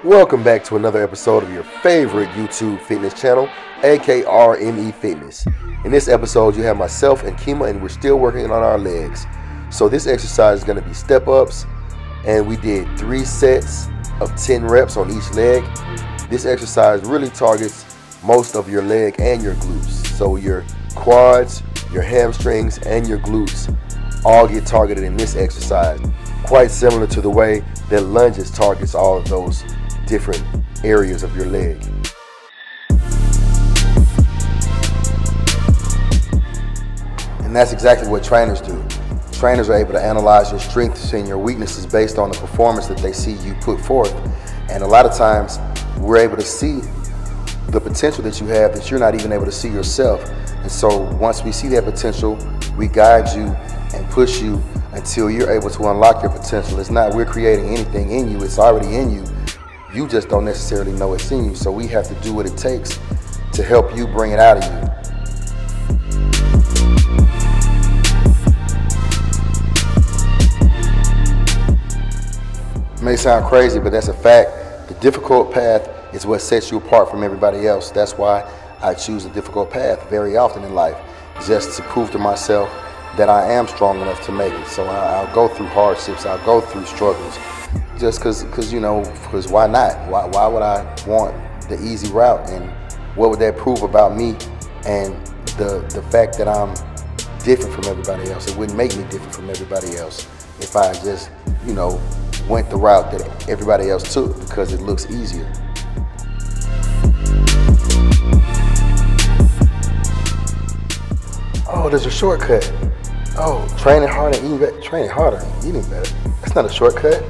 Welcome back to another episode of your favorite YouTube fitness channel, aka RME Fitness. In this episode, you have myself and Kema, and we're still working on our legs. So this exercise is going to be step ups, and we did 3 sets of 10 reps on each leg. This exercise really targets most of your leg and your glutes. So your quads, your hamstrings, and your glutes all get targeted in this exercise. Quite similar to the way that lunges targets all of those different areas of your leg. And that's exactly what trainers do. Trainers are able to analyze your strengths and your weaknesses based on the performance that they see you put forth. And a lot of times we're able to see the potential that you have that you're not even able to see yourself. And so once we see that potential, we guide you and push you until you're able to unlock your potential. It's not we're creating anything in you, it's already in you. You just don't necessarily know it's in you. So we have to do what it takes to help you bring it out of you. It may sound crazy, but that's a fact. The difficult path is what sets you apart from everybody else. That's why I choose a difficult path very often in life, just to prove to myself that I am strong enough to make it. So I'll go through hardships, I'll go through struggles, just because why not? Why would I want the easy route? And what would that prove about me and the fact that I'm different from everybody else? It wouldn't make me different from everybody else if I just, went the route that everybody else took because it looks easier. Oh, there's a shortcut. Oh, training harder, eating better. Training harder, eating better. That's not a shortcut.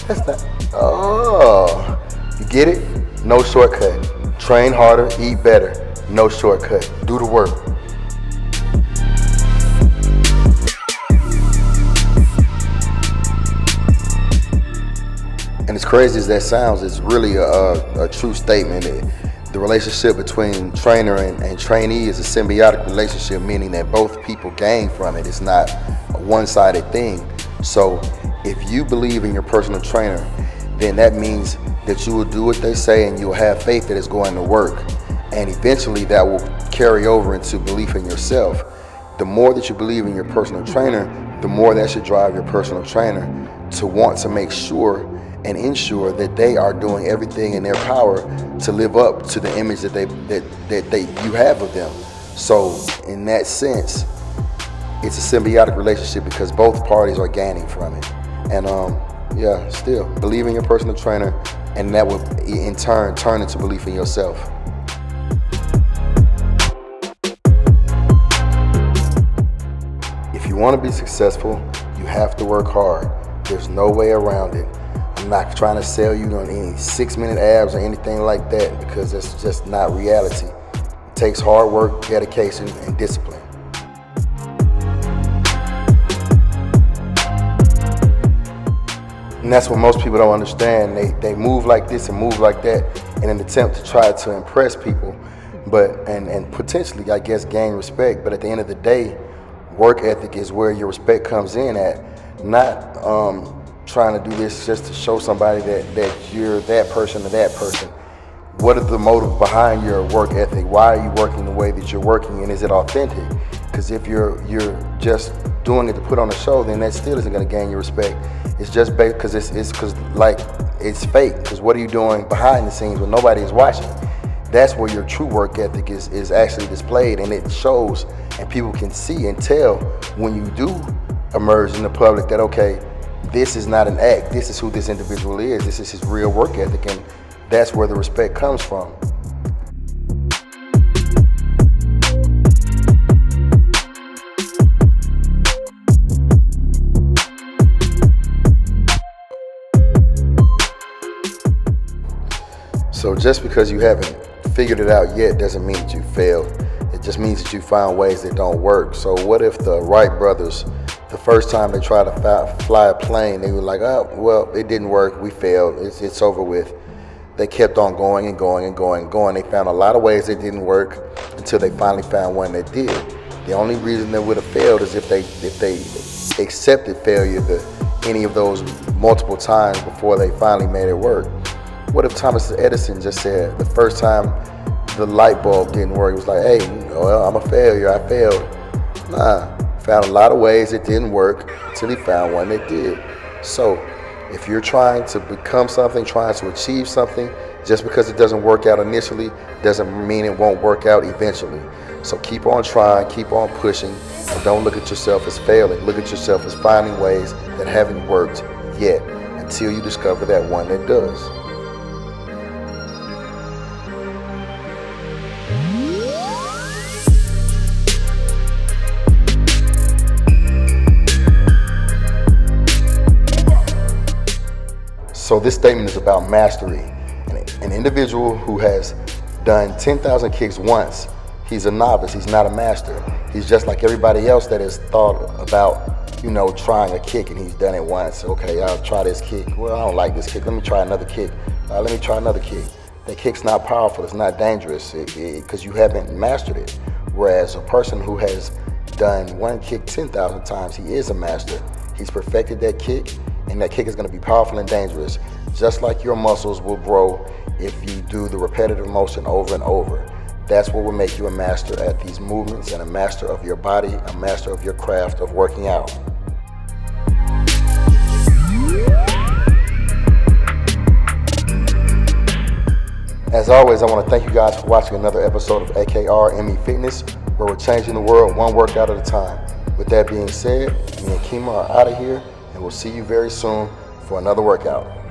That's not. Oh, you get it? No shortcut. Train harder, eat better. No shortcut. Do the work. And as crazy as that sounds, it's really a true statement. The relationship between trainer and trainee is a symbiotic relationship, meaning that both people gain from it. It's not a one-sided thing. So if you believe in your personal trainer, then that means that you will do what they say and you'll have faith that it's going to work. And eventually that will carry over into belief in yourself. The more that you believe in your personal trainer, the more that should drive your personal trainer to want to make sure and ensure that they are doing everything in their power to live up to the image that you have of them. So in that sense, it's a symbiotic relationship because both parties are gaining from it. And yeah, still believe in your personal trainer, and that will in turn turn into belief in yourself. If you want to be successful, you have to work hard. There's no way around it. I'm not trying to sell you on any 6-minute abs or anything like that, because that's just not reality. It takes hard work, dedication, and discipline. And that's what most people don't understand. They move like this and move like that in an attempt to try to impress people, and potentially, I guess, gain respect. But at the end of the day, work ethic is where your respect comes in at, not trying to do this just to show somebody that you're that person or that person. What is the motive behind your work ethic? Why are you working the way that you're working, and is it authentic? Because if you're just doing it to put on a show, then that still isn't going to gain your respect. It's just because it's fake. Because what are you doing behind the scenes when nobody is watching? That's where your true work ethic is actually displayed, and it shows, and people can see and tell when you do emerge in the public that, okay, this is not an act, this is who this individual is, this is his real work ethic, and that's where the respect comes from. So just because you haven't figured it out yet doesn't mean that you failed. It just means that you found ways that don't work. So what if the Wright brothers, the first time they tried to fly a plane, they were like, oh, well, it didn't work, we failed, it's over with. They kept on going and going and going and going. They found a lot of ways that didn't work until they finally found one that did. The only reason they would have failed is if they accepted failure any of those multiple times before they finally made it work. What if Thomas Edison just said the first time the light bulb didn't work, it was like, hey, well, I'm a failure, I failed. Nah, found a lot of ways it didn't work until he found one that did. So if you're trying to become something, trying to achieve something, just because it doesn't work out initially doesn't mean it won't work out eventually. So keep on trying, keep on pushing, and don't look at yourself as failing. Look at yourself as finding ways that haven't worked yet until you discover that one that does. So this statement is about mastery. An individual who has done 10,000 kicks once, he's a novice, he's not a master. He's just like everybody else that has thought about, trying a kick, and he's done it once. Okay, I'll try this kick. Well, I don't like this kick. Let me try another kick. Let me try another kick. That kick's not powerful, it's not dangerous because you haven't mastered it. Whereas a person who has done one kick 10,000 times, he is a master. He's perfected that kick, and that kick is going to be powerful and dangerous. Just like your muscles will grow if you do the repetitive motion over and over. That's what will make you a master at these movements, and a master of your body, a master of your craft of working out. As always, I want to thank you guys for watching another episode of AKR ME Fitness, where we're changing the world one workout at a time. With that being said, me and Kema are out of here, and we'll see you very soon for another workout.